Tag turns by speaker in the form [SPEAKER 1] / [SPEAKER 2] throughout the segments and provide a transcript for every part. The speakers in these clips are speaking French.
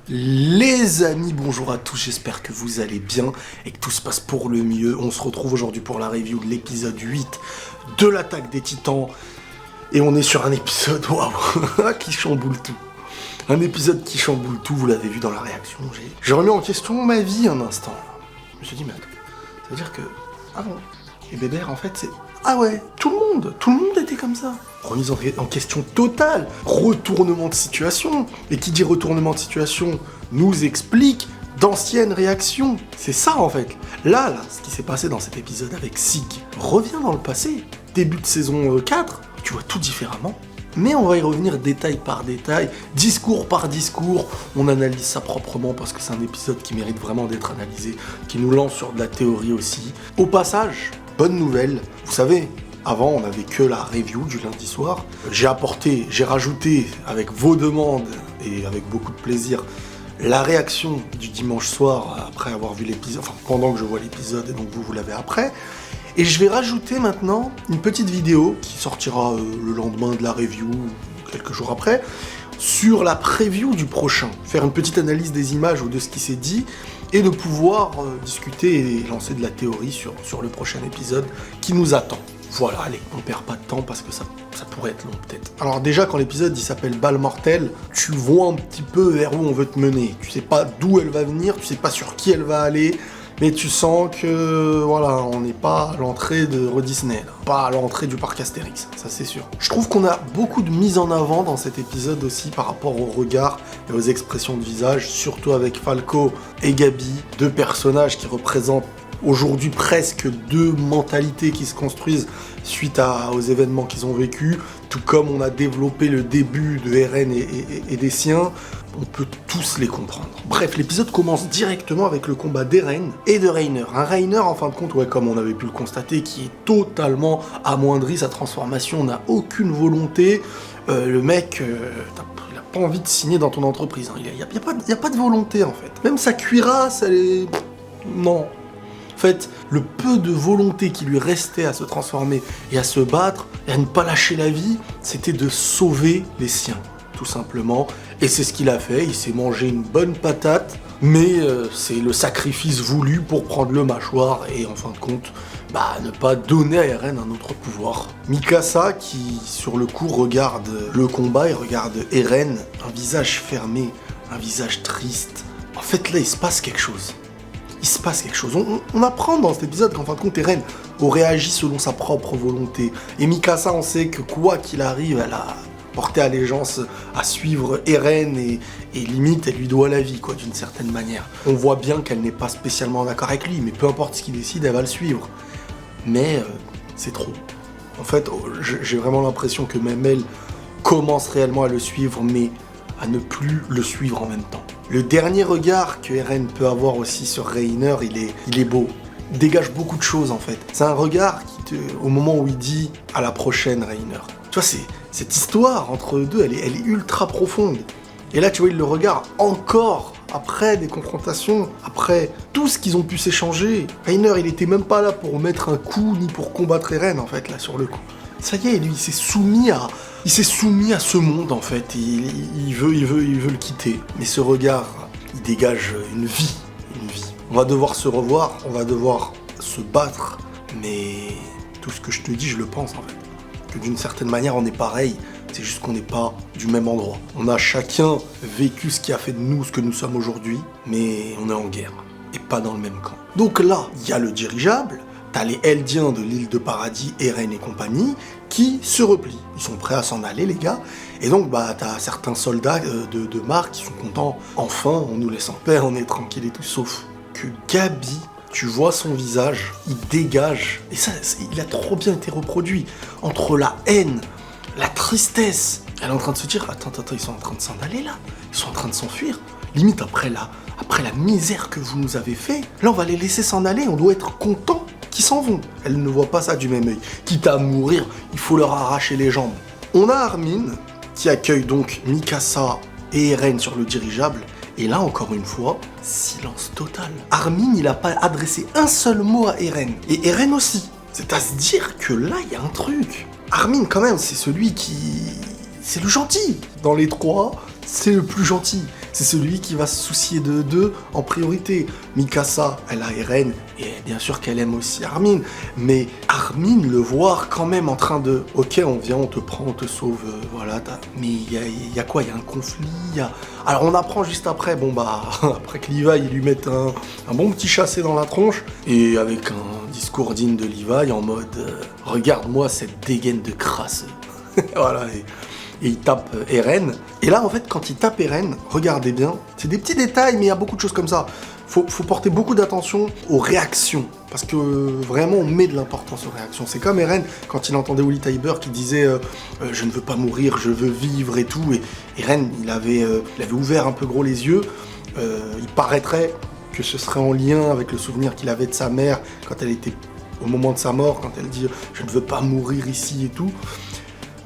[SPEAKER 1] Les amis, bonjour à tous, j'espère que vous allez bien et que tout se passe pour le mieux. On se retrouve aujourd'hui pour la review de l'épisode 8 de l'Attaque des Titans. Et on est sur un épisode, waouh, qui chamboule tout. Un épisode qui chamboule tout, vous l'avez vu dans la réaction. J'ai remis en question ma vie un instant. Je me suis dit, mais attends, ça veut dire que... Ah bon, les bébés, en fait, c'est... Ah ouais, tout le monde était comme ça. Remise en question totale, retournement de situation. Et qui dit retournement de situation nous explique d'anciennes réactions. C'est ça en fait. Là, ce qui s'est passé dans cet épisode avec Sig, revient dans le passé. Début de saison 4, tu vois tout différemment. Mais on va y revenir détail par détail, discours par discours. On analyse ça proprement parce que c'est un épisode qui mérite vraiment d'être analysé, qui nous lance sur de la théorie aussi. Au passage, bonne nouvelle, vous savez, avant on n'avait que la review du lundi soir. J'ai rajouté avec vos demandes et avec beaucoup de plaisir la réaction du dimanche soir après avoir vu l'épisode, enfin pendant que je vois l'épisode et donc vous l'avez après. Et je vais rajouter maintenant une petite vidéo qui sortira le lendemain de la review, quelques jours après, sur la preview du prochain. Faire une petite analyse des images ou de ce qui s'est dit et de pouvoir discuter et lancer de la théorie sur le prochain épisode qui nous attend. Voilà, allez, on perd pas de temps parce que ça pourrait être long peut-être. Alors déjà, quand l'épisode il s'appelle Balle Mortelle, tu vois un petit peu vers où on veut te mener. Tu sais pas d'où elle va venir, tu sais pas sur qui elle va aller, mais tu sens que, voilà, on n'est pas à l'entrée de Euro Disney, là. Pas à l'entrée du parc Astérix, ça c'est sûr. Je trouve qu'on a beaucoup de mise en avant dans cet épisode aussi par rapport au regard et aux expressions de visage, surtout avec Falco et Gabi, deux personnages qui représentent aujourd'hui presque deux mentalités qui se construisent suite aux événements qu'ils ont vécus, tout comme on a développé le début de Eren et des siens, on peut tous les comprendre. Bref, l'épisode commence directement avec le combat d'Eren et de Reiner. Un Reiner, en fin de compte, ouais, comme on avait pu le constater, qui est totalement amoindri, sa transformation n'a aucune volonté. Le mec, il a pas envie de signer dans ton entreprise, hein. Il y a pas de volonté, en fait. Même sa cuirasse, elle est... Non. En fait, le peu de volonté qui lui restait à se transformer et à se battre et à ne pas lâcher la vie, c'était de sauver les siens, tout simplement. Et c'est ce qu'il a fait, il s'est mangé une bonne patate, mais c'est le sacrifice voulu pour prendre le mâchoire et en fin de compte, ne pas donner à Eren un autre pouvoir. Mikasa, qui sur le coup regarde le combat et regarde Eren, un visage fermé, un visage triste. En fait là, il se passe quelque chose. On apprend dans cet épisode qu'en fin de compte, Eren aurait agi selon sa propre volonté. Et Mikasa, on sait que quoi qu'il arrive, elle a porté allégeance à suivre Eren et limite, elle lui doit la vie, quoi, d'une certaine manière. On voit bien qu'elle n'est pas spécialement d'accord avec lui, mais peu importe ce qu'il décide, elle va le suivre. Mais c'est trop. En fait, j'ai vraiment l'impression que même elle commence réellement à le suivre, mais à ne plus le suivre en même temps. Le dernier regard que Eren peut avoir aussi sur Reiner, il est beau. Il dégage beaucoup de choses en fait. C'est un regard qui au moment où il dit à la prochaine Reiner. Tu vois, cette histoire entre eux deux, elle est ultra profonde. Et là, tu vois, il le regarde encore après des confrontations, après tout ce qu'ils ont pu s'échanger. Reiner, il était même pas là pour mettre un coup ni pour combattre Eren en fait là sur le coup. Ça y est, lui, il s'est soumis à ce monde en fait, il veut le quitter. Mais ce regard, il dégage une vie. On va devoir se revoir, on va devoir se battre, mais tout ce que je te dis, je le pense en fait. Que d'une certaine manière, on est pareil, c'est juste qu'on n'est pas du même endroit. On a chacun vécu ce qui a fait de nous ce que nous sommes aujourd'hui, mais on est en guerre, et pas dans le même camp. Donc là, il y a le dirigeable, t'as les Eldiens de l'île de Paradis, Eren et compagnie, qui se replient. Ils sont prêts à s'en aller, les gars. Et donc, t'as certains soldats de marque qui sont contents. Enfin, on nous laisse en paix, on est tranquille et tout. Sauf que Gabi, tu vois son visage, il dégage. Et ça, il a trop bien été reproduit. Entre la haine, la tristesse. Elle est en train de se dire, attends, ils sont en train de s'en aller, là. Ils sont en train de s'enfuir. Limite, après la misère que vous nous avez fait, là, on va les laisser s'en aller. On doit être content qui s'en vont. Elle ne voit pas ça du même œil. Quitte à mourir, il faut leur arracher les jambes. On a Armin, qui accueille donc Mikasa et Eren sur le dirigeable, et là, encore une fois, silence total. Armin, il n'a pas adressé un seul mot à Eren, et Eren aussi. C'est à se dire que là, il y a un truc. Armin, quand même, c'est celui qui... C'est le gentil. Dans les trois, c'est le plus gentil. C'est celui qui va se soucier d'eux en priorité. Mikasa, elle a Eren, et bien sûr qu'elle aime aussi Armin. Mais Armin, le voir quand même en train de... Ok, on vient, on te prend, on te sauve, voilà. Mais il y a quoi? Il y a un conflit, Alors on apprend juste après, après que Levi il lui mette un bon petit chassé dans la tronche, et avec un discours digne de Levi en mode regarde-moi cette dégaine de crasse. Voilà, et il tape Eren. Et là, en fait, quand il tape Eren, regardez bien, c'est des petits détails, mais il y a beaucoup de choses comme ça. Faut porter beaucoup d'attention aux réactions, parce que vraiment, on met de l'importance aux réactions. C'est comme Eren, quand il entendait Willy Tybur qui disait je ne veux pas mourir, je veux vivre et tout. Et Eren, il avait ouvert un peu gros les yeux. Il paraîtrait que ce serait en lien avec le souvenir qu'il avait de sa mère quand elle était au moment de sa mort, quand elle dit « je ne veux pas mourir ici » et tout.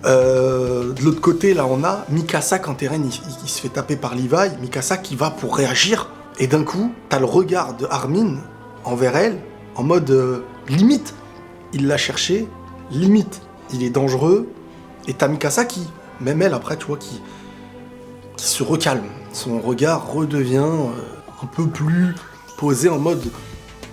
[SPEAKER 1] De l'autre côté, là, on a Mikasa, quand Eren il se fait taper par Levi, Mikasa qui va pour réagir, et d'un coup, t'as le regard de Armin envers elle, en mode limite, il l'a cherché, limite, il est dangereux, et t'as Mikasa qui, même elle après, tu vois, qui se recalme. Son regard redevient un peu plus posé en mode,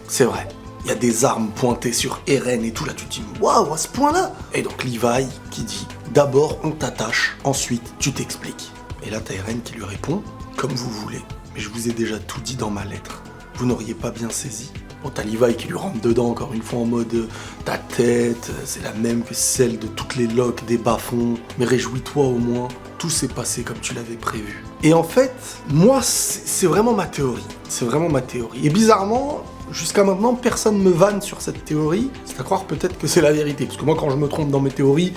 [SPEAKER 1] c'est vrai. Il y a des armes pointées sur Eren et tout, là tu te dis waouh, à ce point-là. Et donc Levi qui dit d'abord on t'attache, ensuite tu t'expliques. Et là t'as Eren qui lui répond comme vous voulez, mais je vous ai déjà tout dit dans ma lettre. Vous n'auriez pas bien saisi. Bon, t'as Levi qui lui rentre dedans encore une fois en mode ta tête, c'est la même que celle de toutes les Locke des bas-fonds, mais réjouis-toi au moins, tout s'est passé comme tu l'avais prévu. Et en fait, moi c'est vraiment ma théorie. C'est vraiment ma théorie. Et bizarrement, jusqu'à maintenant, personne me vanne sur cette théorie. C'est à croire peut-être que c'est la vérité. Parce que moi, quand je me trompe dans mes théories,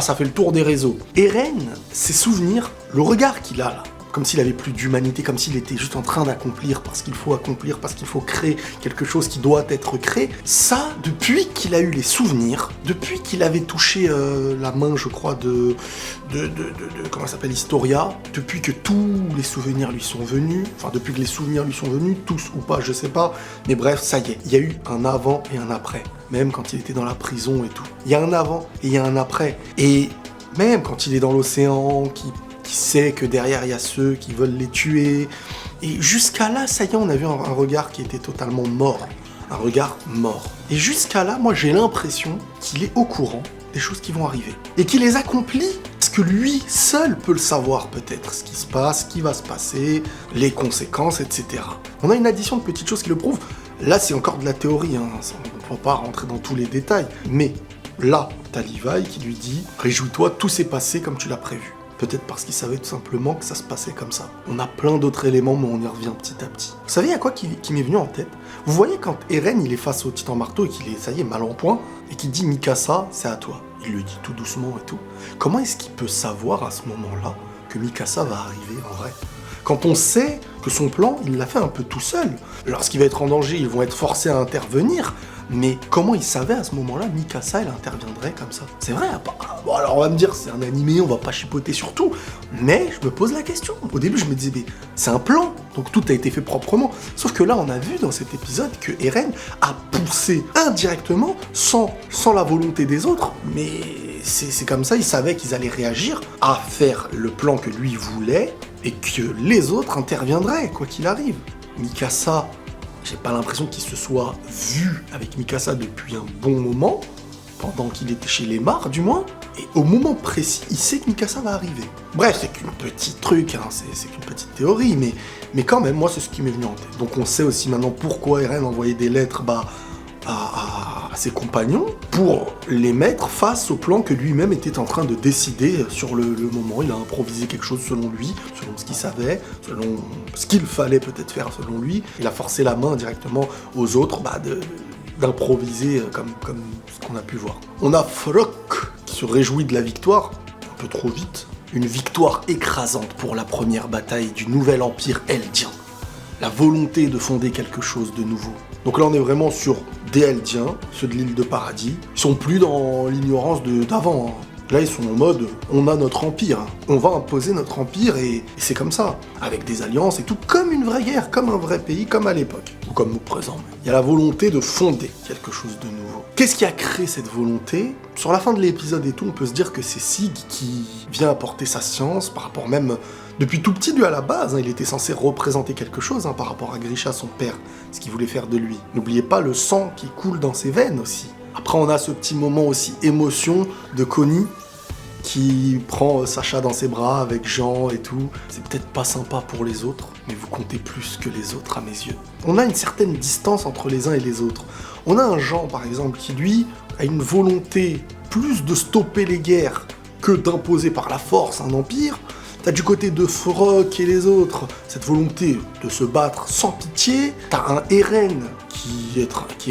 [SPEAKER 1] ça fait le tour des réseaux. Eren, ses souvenirs, le regard qu'il a là, comme s'il avait plus d'humanité, comme s'il était juste en train d'accomplir parce qu'il faut accomplir, parce qu'il faut créer quelque chose qui doit être créé. Ça, depuis qu'il a eu les souvenirs, depuis qu'il avait touché la main, je crois, de comment ça s'appelle, Historia, depuis que tous les souvenirs lui sont venus, enfin depuis que les souvenirs lui sont venus, tous ou pas, je sais pas, mais bref, ça y est, il y a eu un avant et un après, même quand il était dans la prison et tout. Il y a un avant et il y a un après. Et même quand il est dans l'océan, qui sait que derrière il y a ceux qui veulent les tuer. Et jusqu'à là, ça y est, on a vu un regard qui était totalement mort. Un regard mort. Et jusqu'à là, moi j'ai l'impression qu'il est au courant des choses qui vont arriver. Et qu'il les accomplit parce que lui seul peut le savoir peut-être. Ce qui se passe, ce qui va se passer, les conséquences, etc. On a une addition de petites choses qui le prouvent. Là, c'est encore de la théorie, on ne peut pas rentrer dans tous les détails. Mais là, t'as Levi qui lui dit « Réjouis-toi, tout s'est passé comme tu l'as prévu ». Peut-être parce qu'il savait tout simplement que ça se passait comme ça. On a plein d'autres éléments, mais on y revient petit à petit. Vous savez, il y a quoi qui m'est venu en tête? Vous voyez quand Eren il est face au titan marteau et qu'il est, ça y est, mal en point, et qu'il dit « Mikasa, c'est à toi ». Il le dit tout doucement et tout. Comment est-ce qu'il peut savoir à ce moment-là que Mikasa va arriver en vrai? Quand on sait que son plan, il l'a fait un peu tout seul. Lorsqu'il va être en danger, ils vont être forcés à intervenir. Mais comment il savait à ce moment-là, Mikasa, elle interviendrait comme ça? C'est vrai, bon alors on va me dire, c'est un animé, on va pas chipoter sur tout. Mais je me pose la question. Au début, je me disais, mais c'est un plan, donc tout a été fait proprement. Sauf que là, on a vu dans cet épisode que Eren a poussé indirectement, sans la volonté des autres. Mais c'est comme ça, il savait qu'ils allaient réagir à faire le plan que lui voulait, et que les autres interviendraient, quoi qu'il arrive. Mikasa, j'ai pas l'impression qu'il se soit vu avec Mikasa depuis un bon moment, pendant qu'il était chez les Mar, du moins, et au moment précis, il sait que Mikasa va arriver. Bref, c'est qu'une petite truc, c'est qu'une petite théorie, mais quand même, moi, c'est ce qui m'est venu en tête. Donc on sait aussi maintenant pourquoi Eren envoyait des lettres à ses compagnons, pour les mettre face au plan que lui-même était en train de décider sur le moment. Il a improvisé quelque chose selon lui, selon ce qu'il savait, selon ce qu'il fallait peut-être faire selon lui. Il a forcé la main directement aux autres d'improviser comme ce qu'on a pu voir. On a Frog qui se réjouit de la victoire, un peu trop vite. Une victoire écrasante pour la première bataille du nouvel empire Eldien. La volonté de fonder quelque chose de nouveau. Donc là, on est vraiment sur des Eldiens, ceux de l'île de Paradis. Ils sont plus dans l'ignorance d'avant. Là, ils sont en mode, on a notre empire, on va imposer notre empire et c'est comme ça, avec des alliances et tout, comme une vraie guerre, comme un vrai pays, comme à l'époque, ou comme au présent. Il y a la volonté de fonder quelque chose de nouveau. Qu'est-ce qui a créé cette volonté ? Sur la fin de l'épisode et tout, on peut se dire que c'est Sig qui vient apporter sa science, par rapport même, depuis tout petit, lui à la base, il était censé représenter quelque chose par rapport à Grisha, son père, ce qu'il voulait faire de lui. N'oubliez pas le sang qui coule dans ses veines aussi. Après, on a ce petit moment aussi émotion de Connie qui prend Sacha dans ses bras avec Jean et tout. C'est peut-être pas sympa pour les autres, mais vous comptez plus que les autres à mes yeux. On a une certaine distance entre les uns et les autres. On a un Jean, par exemple, qui lui a une volonté plus de stopper les guerres que d'imposer par la force un empire. T'as du côté de Froc et les autres, cette volonté de se battre sans pitié. T'as un Eren qui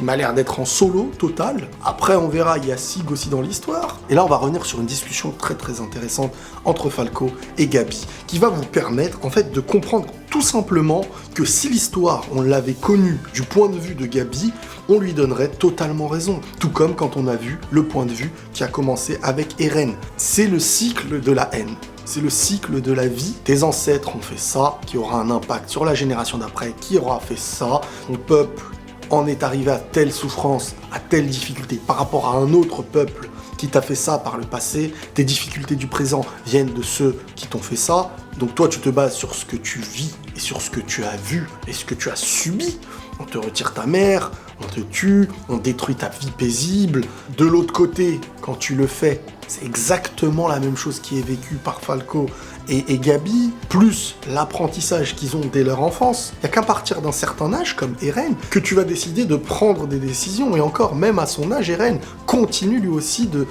[SPEAKER 1] m'a l'air d'être en solo total. Après, on verra, il y a Sig aussi dans l'histoire. Et là, on va revenir sur une discussion très très intéressante entre Falco et Gabi, qui va vous permettre en fait de comprendre tout simplement que si l'histoire, on l'avait connue du point de vue de Gabi, on lui donnerait totalement raison. Tout comme quand on a vu le point de vue qui a commencé avec Eren. C'est le cycle de la haine. C'est le cycle de la vie. Tes ancêtres ont fait ça, qui aura un impact sur la génération d'après, qui aura fait ça. Ton peuple en est arrivé à telle souffrance, à telle difficulté par rapport à un autre peuple qui t'a fait ça par le passé. Tes difficultés du présent viennent de ceux qui t'ont fait ça. Donc toi, tu te bases sur ce que tu vis et sur ce que tu as vu et ce que tu as subi. On te retire ta mère, on te tue, on détruit ta vie paisible. De l'autre côté, quand tu le fais, c'est exactement la même chose qui est vécue par Falco et Gabi, plus l'apprentissage qu'ils ont dès leur enfance. Il n'y a qu'à partir d'un certain âge, comme Eren, que tu vas décider de prendre des décisions. Et encore, même à son âge, Eren continue lui aussi de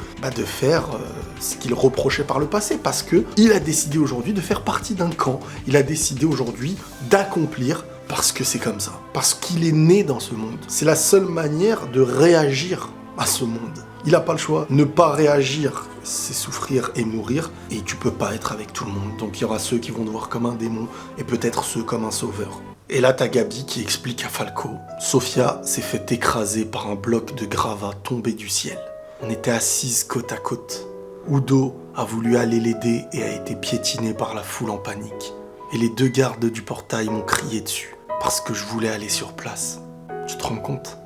[SPEAKER 1] faire ce qu'il reprochait par le passé, parce qu'il a décidé aujourd'hui de faire partie d'un camp. Il a décidé aujourd'hui d'accomplir, parce que c'est comme ça. Parce qu'il est né dans ce monde. C'est la seule manière de réagir à ce monde. Il n'a pas le choix. Ne pas réagir, c'est souffrir et mourir. Et tu peux pas être avec tout le monde. Donc il y aura ceux qui vont te voir comme un démon et peut-être ceux comme un sauveur. Et là, t'as Gabi qui explique à Falco. Sofia s'est fait écraser par un bloc de gravats tombé du ciel. On était assises côte à côte. Udo a voulu aller l'aider et a été piétiné par la foule en panique. Et les 2 gardes du portail m'ont crié dessus parce que je voulais aller sur place. Tu te rends compte ?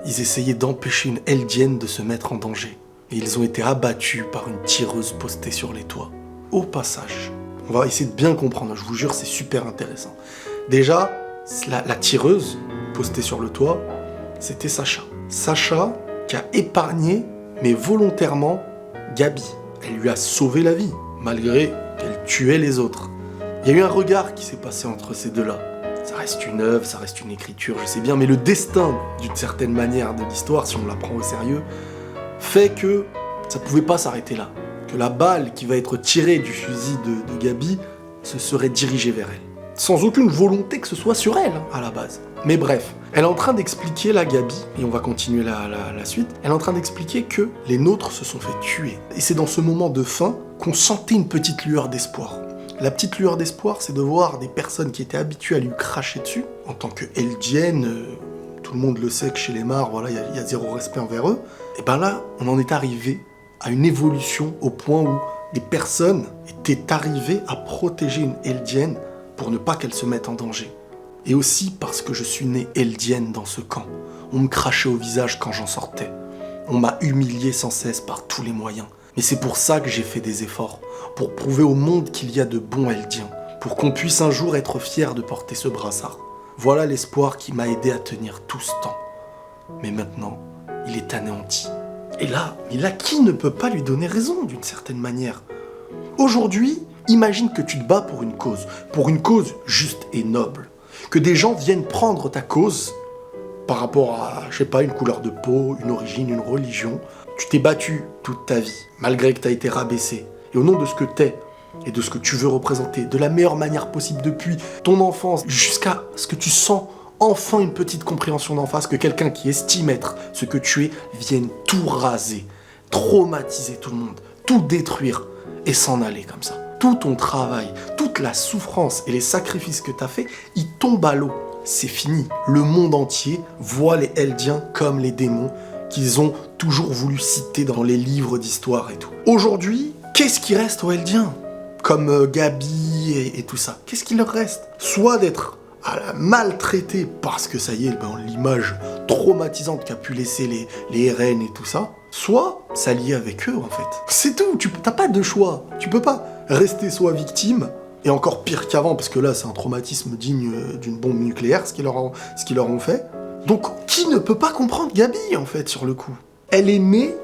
[SPEAKER 1] Ils essayaient d'empêcher une Eldienne de se mettre en danger. Et ils ont été abattus par une tireuse postée sur les toits. Au passage, on va essayer de bien comprendre, je vous jure, c'est super intéressant. Déjà, la tireuse postée sur le toit, c'était Sacha. Sacha qui a épargné, mais volontairement, Gabi. Elle lui a sauvé la vie, malgré qu'elle tuait les autres. Il y a eu un regard qui s'est passé entre ces deux-là. Ça reste une œuvre, ça reste une écriture, je sais bien, mais le destin, d'une certaine manière, de l'histoire, si on la prend au sérieux, fait que ça pouvait pas s'arrêter là. Que la balle qui va être tirée du fusil de Gabi se serait dirigée vers elle. Sans aucune volonté que ce soit sur elle, à la base. Mais bref, elle est en train d'expliquer, la Gabi, et on va continuer la suite, elle est en train d'expliquer que les nôtres se sont fait tuer. Et c'est dans ce moment de fin qu'on sentait une petite lueur d'espoir. La petite lueur d'espoir, c'est de voir des personnes qui étaient habituées à lui cracher dessus, en tant que Eldienne, tout le monde le sait que chez les Mars, voilà, il y a zéro respect envers eux. Et ben là, on en est arrivé à une évolution au point où des personnes étaient arrivées à protéger une Eldienne pour ne pas qu'elle se mette en danger. Et aussi parce que je suis né Eldienne dans ce camp. On me crachait au visage quand j'en sortais. On m'a humilié sans cesse par tous les moyens. Mais c'est pour ça que j'ai fait des efforts, pour prouver au monde qu'il y a de bons Eldiens, pour qu'on puisse un jour être fier de porter ce brassard. Voilà l'espoir qui m'a aidé à tenir tout ce temps. Mais maintenant, il est anéanti. Et là, qui ne peut pas lui donner raison d'une certaine manière ? Aujourd'hui, imagine que tu te bats pour une cause juste et noble. Que des gens viennent prendre ta cause par rapport à, je sais pas, une couleur de peau, une origine, une religion. Tu t'es battu toute ta vie, malgré que tu as été rabaissé. Et au nom de ce que t'es et de ce que tu veux représenter, de la meilleure manière possible depuis ton enfance, jusqu'à ce que tu sens enfin une petite compréhension d'en face, que quelqu'un qui estime être ce que tu es vienne tout raser, traumatiser tout le monde, tout détruire et s'en aller comme ça. Tout ton travail, toute la souffrance et les sacrifices que tu as fait, ils tombent à l'eau. C'est fini. Le monde entier voit les Eldiens comme les démons qu'ils ont toujours voulu citer dans les livres d'histoire et tout. Aujourd'hui, qu'est-ce qui reste aux Eldiens? Comme Gabi et tout ça. Qu'est-ce qu'il leur reste? Soit d'être maltraités parce que ça y est, l'image traumatisante qu'a pu laisser les RN et tout ça, soit s'allier avec eux en fait. C'est tout, t'as pas de choix. Tu peux pas rester soit victime, et encore pire qu'avant, parce que là c'est un traumatisme digne d'une bombe nucléaire, ce qu'ils leur ont fait. Donc qui ne peut pas comprendre Gabi en fait sur le coup? Elle est née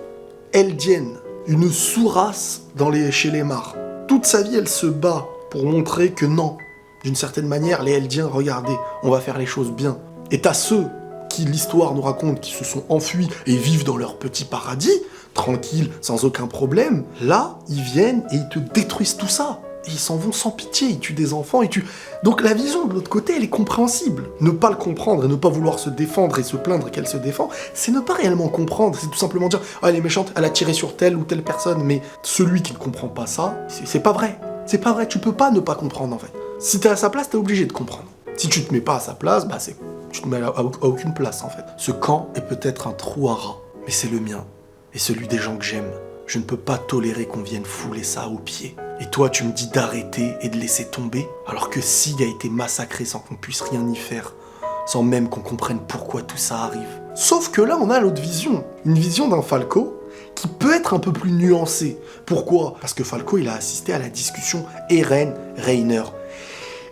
[SPEAKER 1] eldienne, une sous-race chez les Mars. Toute sa vie elle se bat pour montrer que non, d'une certaine manière, les Eldiens, regardez, on va faire les choses bien. Et t'as ceux qui, l'histoire nous raconte, qui se sont enfuis et vivent dans leur petit paradis, tranquilles, sans aucun problème. Là, ils viennent et ils te détruisent tout ça. Et ils s'en vont sans pitié, ils tuent des enfants, ils tuent... Donc la vision de l'autre côté, elle est compréhensible. Ne pas le comprendre et ne pas vouloir se défendre et se plaindre qu'elle se défend, c'est ne pas réellement comprendre. C'est tout simplement dire « Ah, elle est méchante, elle a tiré sur telle ou telle personne. » Mais celui qui ne comprend pas ça, c'est pas vrai. C'est pas vrai, tu peux pas ne pas comprendre en fait. Si t'es à sa place, t'es obligé de comprendre. Si tu te mets pas à sa place, tu te mets à aucune place en fait. Ce camp est peut-être un trou à rats, mais c'est le mien. Et celui des gens que j'aime. Je ne peux pas tolérer qu'on vienne fouler ça aux pieds. Et toi, tu me dis d'arrêter et de laisser tomber, alors que Sig a été massacré sans qu'on puisse rien y faire, sans même qu'on comprenne pourquoi tout ça arrive. Sauf que là, on a l'autre vision. Une vision d'un Falco qui peut être un peu plus nuancée. Pourquoi? Parce que Falco, il a assisté à la discussion Eren-Reiner.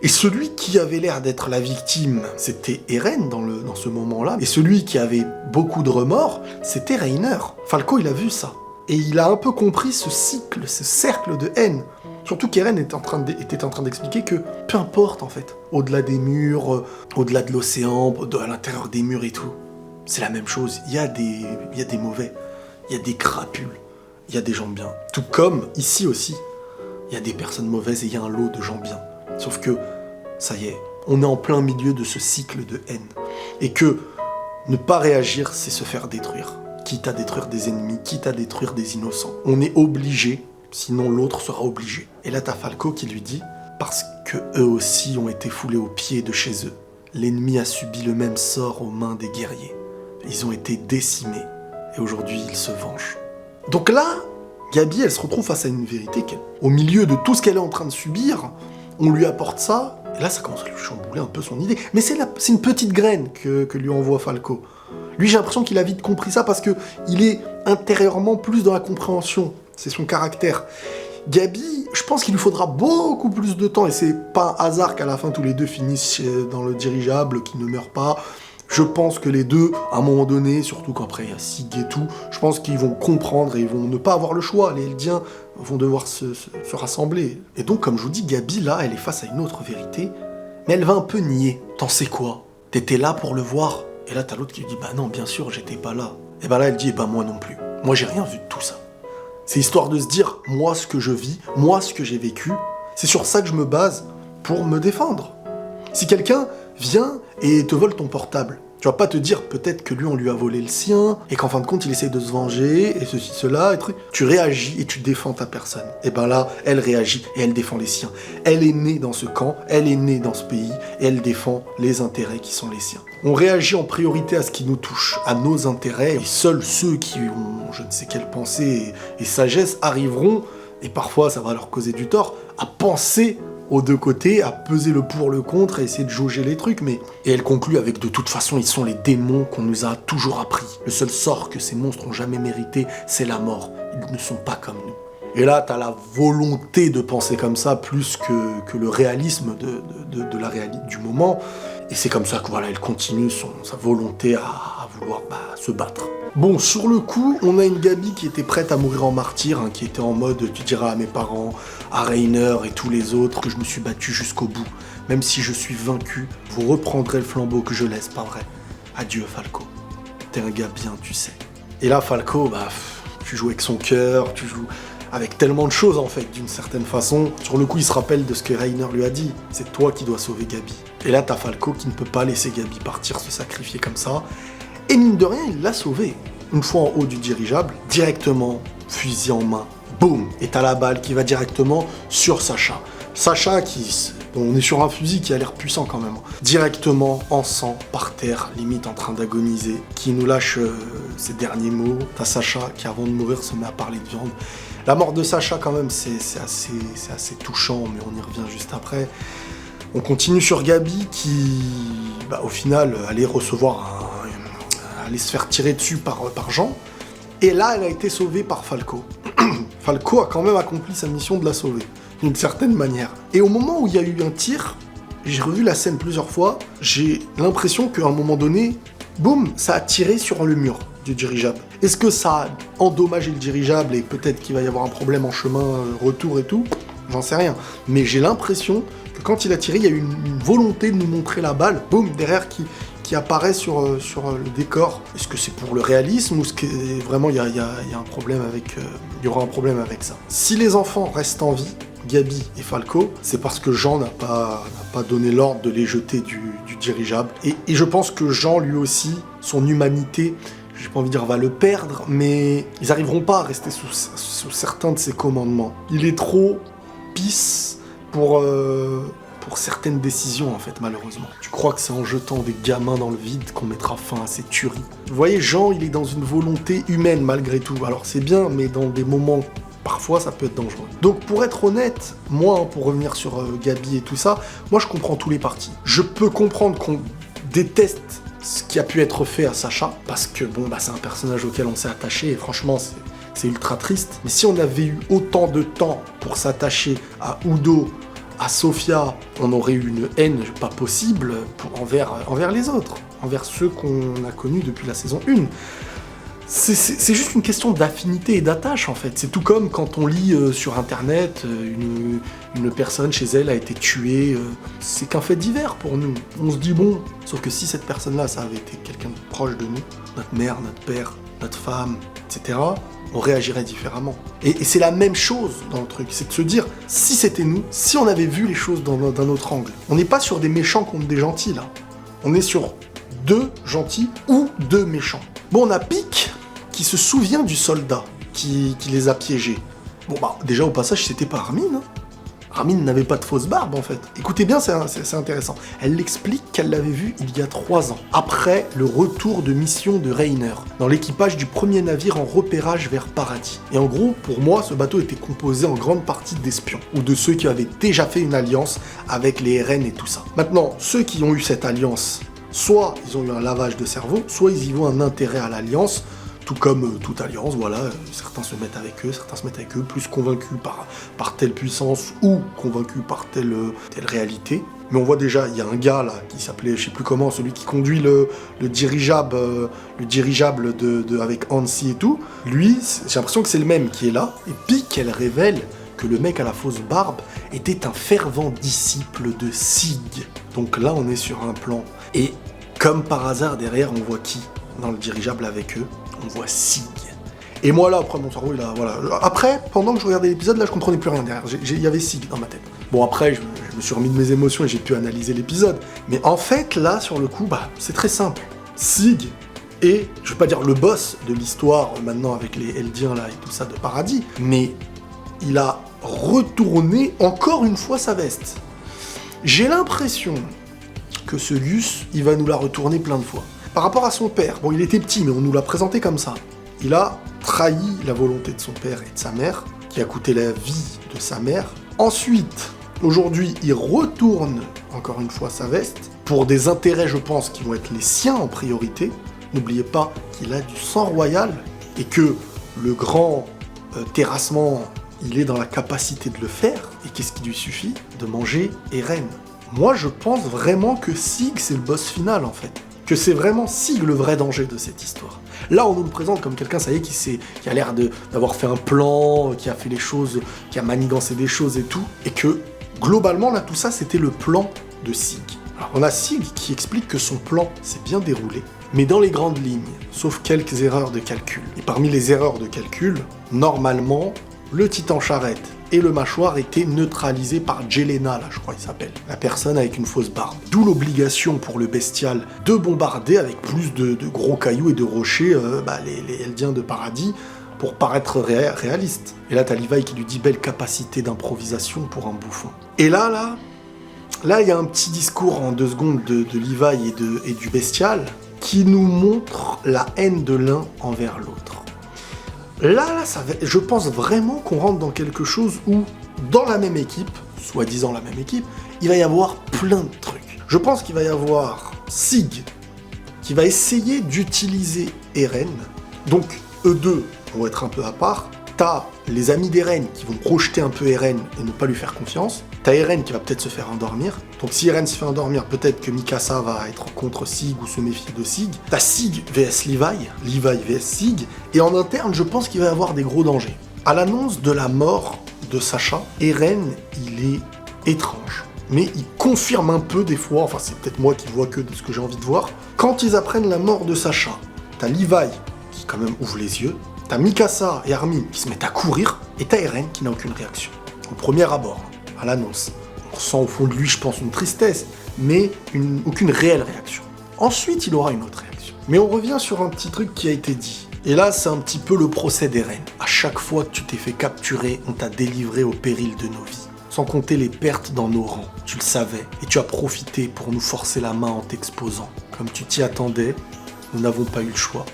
[SPEAKER 1] Et celui qui avait l'air d'être la victime, c'était Eren dans ce moment-là. Et celui qui avait beaucoup de remords, c'était Reiner. Falco, il a vu ça. Et il a un peu compris ce cycle, ce cercle de haine. Surtout qu'Eren était en train d'expliquer que peu importe en fait, au-delà des murs, au-delà de l'océan, à l'intérieur des murs et tout, c'est la même chose. Il y a des mauvais, il y a des crapules, il y a des gens bien. Tout comme ici aussi, il y a des personnes mauvaises et il y a un lot de gens bien. Sauf que, ça y est, on est en plein milieu de ce cycle de haine. Et que ne pas réagir, c'est se faire détruire. Quitte à détruire des ennemis, quitte à détruire des innocents. On est obligé, sinon l'autre sera obligé. Et là, t'as Falco qui lui dit, parce que eux aussi ont été foulés aux pieds de chez eux. L'ennemi a subi le même sort aux mains des guerriers. Ils ont été décimés. Et aujourd'hui, ils se vengent. Donc là, Gabi, elle se retrouve face à une vérité au milieu de tout ce qu'elle est en train de subir, on lui apporte ça, et là ça commence à lui chambouler un peu son idée. Mais c'est une petite graine que lui envoie Falco. Lui, j'ai l'impression qu'il a vite compris ça parce qu'il est intérieurement plus dans la compréhension. C'est son caractère. Gabi, je pense qu'il lui faudra beaucoup plus de temps, et c'est pas un hasard qu'à la fin tous les deux finissent dans le dirigeable, qui ne meurt pas. Je pense que les deux, à un moment donné, surtout qu'après il y a Sig et tout, je pense qu'ils vont comprendre et ils vont ne pas avoir le choix. Les Eldiens vont devoir se rassembler. Et donc, comme je vous dis, Gabi, là, elle est face à une autre vérité, mais elle va un peu nier. T'en sais quoi? T'étais là pour le voir? Et là, t'as l'autre qui lui dit, bah non, bien sûr, j'étais pas là. Et bah là, elle dit, moi non plus. Moi, j'ai rien vu de tout ça. C'est histoire de se dire, moi, ce que je vis, moi, ce que j'ai vécu, c'est sur ça que je me base pour me défendre. Si quelqu'un vient et te vole ton portable, tu vas pas te dire peut-être que lui on lui a volé le sien et qu'en fin de compte il essaie de se venger et ceci, cela, et truc. Tu réagis et tu défends ta personne. Et ben là, elle réagit et elle défend les siens. Elle est née dans ce camp, elle est née dans ce pays et elle défend les intérêts qui sont les siens. On réagit en priorité à ce qui nous touche, à nos intérêts, et seuls ceux qui ont je ne sais quelle pensée et sagesse arriveront, et parfois ça va leur causer du tort, à penser aux deux côtés, à peser le pour, le contre, à essayer de jauger les trucs, mais... Et elle conclut avec « De toute façon, ils sont les démons qu'on nous a toujours appris. Le seul sort que ces monstres ont jamais mérité, c'est la mort. Ils ne sont pas comme nous. » Et là, t'as la volonté de penser comme ça, plus que le réalisme de la réalité du moment. Et c'est comme ça que voilà, elle continue sa volonté à vouloir se battre. Bon, sur le coup, on a une Gabi qui était prête à mourir en martyr, qui était en mode « Tu diras à mes parents, à Reiner et tous les autres que je me suis battu jusqu'au bout. Même si je suis vaincu, vous reprendrez le flambeau que je laisse, pas vrai? Adieu, Falco. T'es un gars bien, tu sais. » Et là, Falco, tu joues avec son cœur, tu joues avec tellement de choses, en fait, d'une certaine façon. Sur le coup, il se rappelle de ce que Reiner lui a dit. C'est toi qui dois sauver Gabi. Et là, t'as Falco qui ne peut pas laisser Gabi partir, se sacrifier comme ça. Et mine de rien, il l'a sauvé. Une fois en haut du dirigeable, directement, fusil en main, boum. Et t'as la balle qui va directement sur Sacha. Sacha qui, On est sur un fusil qui a l'air puissant quand même. Directement en sang, par terre, limite en train d'agoniser, qui nous lâche ses derniers mots. T'as Sacha qui avant de mourir se met à parler de viande. La mort de Sacha quand même c'est assez touchant, mais on y revient juste après. On continue sur Gabi qui, au final, allait allait se faire tirer dessus par Jean. Et là, elle a été sauvée par Falco. Falco a quand même accompli sa mission de la sauver, d'une certaine manière. Et au moment où il y a eu un tir, j'ai revu la scène plusieurs fois, j'ai l'impression qu'à un moment donné, boum, ça a tiré sur le mur du dirigeable. Est-ce que ça a endommagé le dirigeable et peut-être qu'il va y avoir un problème en chemin, retour et tout? J'en sais rien. Mais j'ai l'impression que quand il a tiré, il y a eu une volonté de nous montrer la balle, boum, derrière qui apparaît sur le décor. Est-ce que c'est pour le réalisme ou est-ce que vraiment il y a un problème avec... il y aura un problème avec ça. Si les enfants restent en vie, Gabi et Falco, c'est parce que Jean n'a pas donné l'ordre de les jeter du dirigeable. Et je pense que Jean, lui aussi, son humanité, j'ai pas envie de dire va le perdre, mais ils n'arriveront pas à rester sous certains de ses commandements. Il est trop pisse pour certaines décisions, en fait, malheureusement. Tu crois que c'est en jetant des gamins dans le vide qu'on mettra fin à ces tueries? Vous voyez, Jean, il est dans une volonté humaine, malgré tout. Alors, c'est bien, mais dans des moments, parfois, ça peut être dangereux. Donc, pour être honnête, moi, pour revenir sur Gabi et tout ça, moi, je comprends tous les partis. Je peux comprendre qu'on déteste ce qui a pu être fait à Sacha, parce que, c'est un personnage auquel on s'est attaché, et franchement, c'est ultra triste. Mais si on avait eu autant de temps pour s'attacher à Udo, à Sofia, on aurait eu une haine pas possible envers les autres, envers ceux qu'on a connus depuis la saison 1. C'est juste une question d'affinité et d'attache, en fait. C'est tout comme quand on lit sur Internet, une personne chez elle a été tuée. C'est qu'un fait divers pour nous. On se dit, bon, sauf que si cette personne-là, ça avait été quelqu'un de proche de nous, notre mère, notre père, notre femme, etc., on réagirait différemment. Et c'est la même chose dans le truc, c'est de se dire, si c'était nous, si on avait vu les choses d'un autre angle. On n'est pas sur des méchants contre des gentils, là. On est sur deux gentils ou deux méchants. Bon, on a Pic qui se souvient du soldat qui les a piégés. Bon, déjà, au passage, c'était pas Armin, hein. Armin n'avait pas de fausse barbe, en fait. Écoutez bien, c'est intéressant. Elle explique qu'elle l'avait vu il y a 3 ans, après le retour de mission de Rainer, dans l'équipage du premier navire en repérage vers Paradis. Et en gros, pour moi, ce bateau était composé en grande partie d'espions, ou de ceux qui avaient déjà fait une alliance avec les RN et tout ça. Maintenant, ceux qui ont eu cette alliance, soit ils ont eu un lavage de cerveau, soit ils y voient un intérêt à l'alliance, tout comme toute alliance, voilà, certains se mettent avec eux, certains se mettent avec eux, plus convaincus par telle puissance ou convaincus par telle réalité. Mais on voit déjà, il y a un gars là, qui s'appelait, je sais plus comment, celui qui conduit le dirigeable avec Hansi et tout. Lui, j'ai l'impression que c'est le même qui est là. Et puis qu'elle révèle que le mec à la fausse barbe était un fervent disciple de Sig. Donc là, on est sur un plan. Et comme par hasard, derrière, on voit qui dans le dirigeable avec eux? On voit Sig. Et moi là, après mon cerveau, il a, voilà. Après, pendant que je regardais l'épisode, là, je comprenais plus rien derrière. Il y avait Sig dans ma tête. Bon, après, je me suis remis de mes émotions et j'ai pu analyser l'épisode. Mais en fait, là, sur le coup, c'est très simple. Sig est, je vais pas dire le boss de l'histoire, maintenant avec les Eldiens là et tout ça de Paradis, mais il a retourné encore une fois sa veste. J'ai l'impression que ce Gus, il va nous la retourner plein de fois. Par rapport à son père, bon, il était petit, mais on nous l'a présenté comme ça. Il a trahi la volonté de son père et de sa mère, qui a coûté la vie de sa mère. Ensuite, aujourd'hui, il retourne encore une fois sa veste, pour des intérêts, je pense, qui vont être les siens en priorité. N'oubliez pas qu'il a du sang royal, et que le grand terrassement, il est dans la capacité de le faire, et qu'est-ce qui lui suffit? De manger Eren. Moi, je pense vraiment que Sig, c'est le boss final, en fait. Que c'est vraiment Sig le vrai danger de cette histoire. Là, on nous le présente comme quelqu'un, ça y est, qui a l'air d'avoir fait un plan, qui a fait les choses, qui a manigancé des choses et tout, et que, globalement, là, tout ça, c'était le plan de Sig. Alors, on a Sig qui explique que son plan s'est bien déroulé, mais dans les grandes lignes, sauf quelques erreurs de calcul. Et parmi les erreurs de calcul, normalement, le titan charrette et le mâchoire étaient neutralisés par Jelena, là je crois qu'il s'appelle, la personne avec une fausse barbe. D'où l'obligation pour le bestial de bombarder avec plus de gros cailloux et de rochers les Eldiens de Paradis pour paraître réaliste. Et là t'as Levi qui lui dit belle capacité d'improvisation pour un bouffon. Et là, Là, il y a un petit discours en 2 secondes de Levi et du bestial qui nous montre la haine de l'un envers l'autre. Là, je pense vraiment qu'on rentre dans quelque chose où, dans la même équipe, soi-disant la même équipe, il va y avoir plein de trucs. Je pense qu'il va y avoir Sig qui va essayer d'utiliser Eren. Donc, eux deux vont être un peu à part. T'as les amis d'Eren qui vont projeter un peu Eren et ne pas lui faire confiance. T'as Eren qui va peut-être se faire endormir. Donc si Eren se fait endormir, peut-être que Mikasa va être contre Sig ou se méfier de Sig. T'as Sig vs Levi, Levi vs Sig. Et en interne, je pense qu'il va y avoir des gros dangers. À l'annonce de la mort de Sacha, Eren, il est étrange. Mais il confirme un peu des fois, enfin c'est peut-être moi qui vois que de ce que j'ai envie de voir. Quand ils apprennent la mort de Sacha, t'as Levi qui quand même ouvre les yeux. T'as Mikasa et Armin qui se mettent à courir, et t'as Eren qui n'a aucune réaction. Au premier abord, à l'annonce. On ressent au fond de lui, je pense, une tristesse, mais aucune réelle réaction. Ensuite, il aura une autre réaction. Mais on revient sur un petit truc qui a été dit. Et là, c'est un petit peu le procès d'Eren. À chaque fois que tu t'es fait capturer, on t'a délivré au péril de nos vies. Sans compter les pertes dans nos rangs. Tu le savais, et tu as profité pour nous forcer la main en t'exposant. Comme tu t'y attendais, nous n'avons pas eu le choix.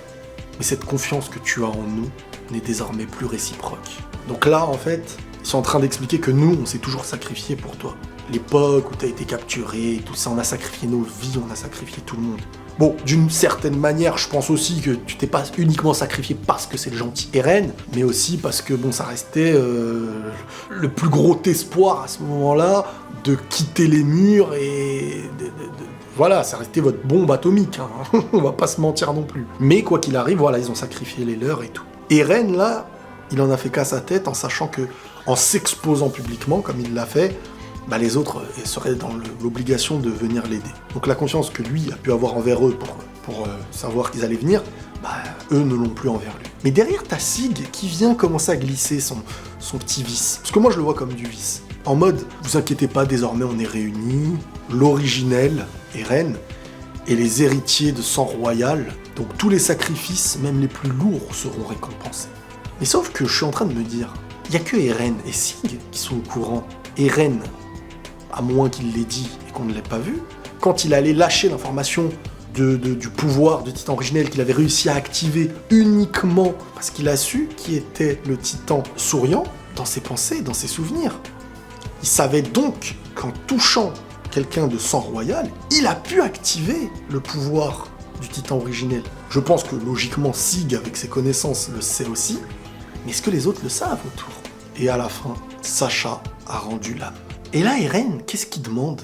[SPEAKER 1] Mais cette confiance que tu as en nous n'est désormais plus réciproque. Donc là, en fait, ils sont en train d'expliquer que nous, on s'est toujours sacrifié pour toi. L'époque où t'as été capturé, tout ça, on a sacrifié nos vies, on a sacrifié tout le monde. Bon, d'une certaine manière, je pense aussi que tu t'es pas uniquement sacrifié parce que c'est le gentil Eren, mais aussi parce que, bon, ça restait le plus gros espoir à ce moment-là de quitter les murs et voilà, ça restait votre bombe atomique, hein. On va pas se mentir non plus. Mais quoi qu'il arrive, voilà, ils ont sacrifié les leurs et tout. Eren, là, il en a fait qu'à sa tête en sachant que, en s'exposant publiquement, comme il l'a fait, bah les autres seraient dans l'obligation de venir l'aider. Donc la confiance que lui a pu avoir envers eux pour savoir qu'ils allaient venir, bah eux ne l'ont plus envers lui. Mais derrière, t'as Sig qui vient commencer à glisser son petit vice. Parce que moi, je le vois comme du vice. En mode, vous inquiétez pas, désormais on est réunis, l'originel, Eren, et les héritiers de sang royal, donc tous les sacrifices, même les plus lourds, seront récompensés. Mais sauf que je suis en train de me dire, il n'y a que Eren et Sig qui sont au courant. Eren, à moins qu'il l'ait dit et qu'on ne l'ait pas vu, quand il allait lâcher l'information du pouvoir du titan originel qu'il avait réussi à activer uniquement parce qu'il a su qui était le titan souriant, dans ses pensées, dans ses souvenirs. Il savait donc qu'en touchant quelqu'un de sang royal, il a pu activer le pouvoir du titan originel. Je pense que logiquement Sig, avec ses connaissances, le sait aussi, mais est-ce que les autres le savent autour ? Et à la fin, Sacha a rendu l'âme. Et là, Eren, qu'est-ce qu'il demande ?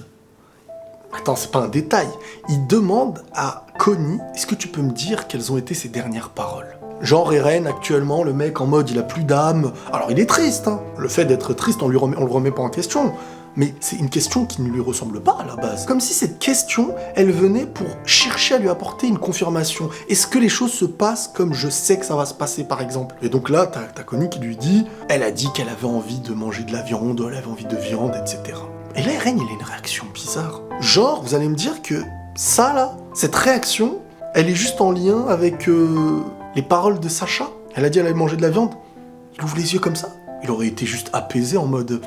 [SPEAKER 1] Attends, c'est pas un détail. Il demande à Connie, est-ce que tu peux me dire quelles ont été ses dernières paroles ? Genre Eren, actuellement, le mec en mode, il a plus d'âme. Alors il est triste, hein. Le fait d'être triste, on le remet pas en question. Mais c'est une question qui ne lui ressemble pas à la base. Comme si cette question, elle venait pour chercher à lui apporter une confirmation. Est-ce que les choses se passent comme je sais que ça va se passer, par exemple ? Et donc là, t'as Connie qui lui dit, elle a dit qu'elle avait envie de manger de la viande, elle avait envie de viande, etc. Et là, Eren, il a une réaction bizarre. Genre, vous allez me dire que ça, là, cette réaction, elle est juste en lien avec les paroles de Sacha. Elle a dit qu'elle allait manger de la viande. Il ouvre les yeux comme ça. Il aurait été juste apaisé en mode...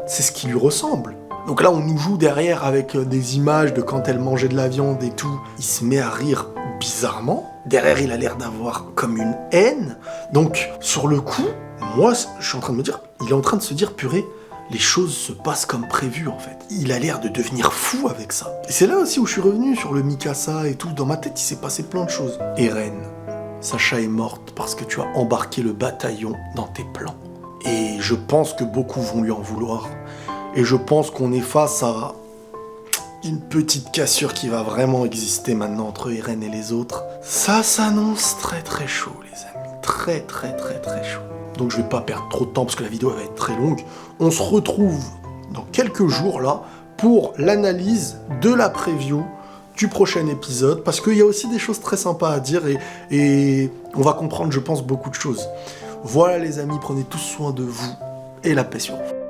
[SPEAKER 1] C'est ce qui lui ressemble. Donc là, on nous joue derrière avec des images de quand elle mangeait de la viande et tout. Il se met à rire bizarrement. Derrière, il a l'air d'avoir comme une haine. Donc, sur le coup, moi, je suis en train de me dire... Il est en train de se dire, purée, les choses se passent comme prévu, en fait. Il a l'air de devenir fou avec ça. Et c'est là aussi où je suis revenu sur le Mikasa et tout. Dans ma tête, il s'est passé plein de choses. Eren, Sacha est morte parce que tu as embarqué le bataillon dans tes plans. Et je pense que beaucoup vont lui en vouloir. Et je pense qu'on est face à une petite cassure qui va vraiment exister maintenant entre Eren et les autres. Ça s'annonce très très chaud, les amis. Très très très très chaud. Donc je vais pas perdre trop de temps parce que la vidéo va être très longue. On se retrouve dans quelques jours là pour l'analyse de la preview du prochain épisode. Parce qu'il y a aussi des choses très sympas à dire et on va comprendre, je pense, beaucoup de choses. Voilà les amis, prenez tous soin de vous et la paix sur vous.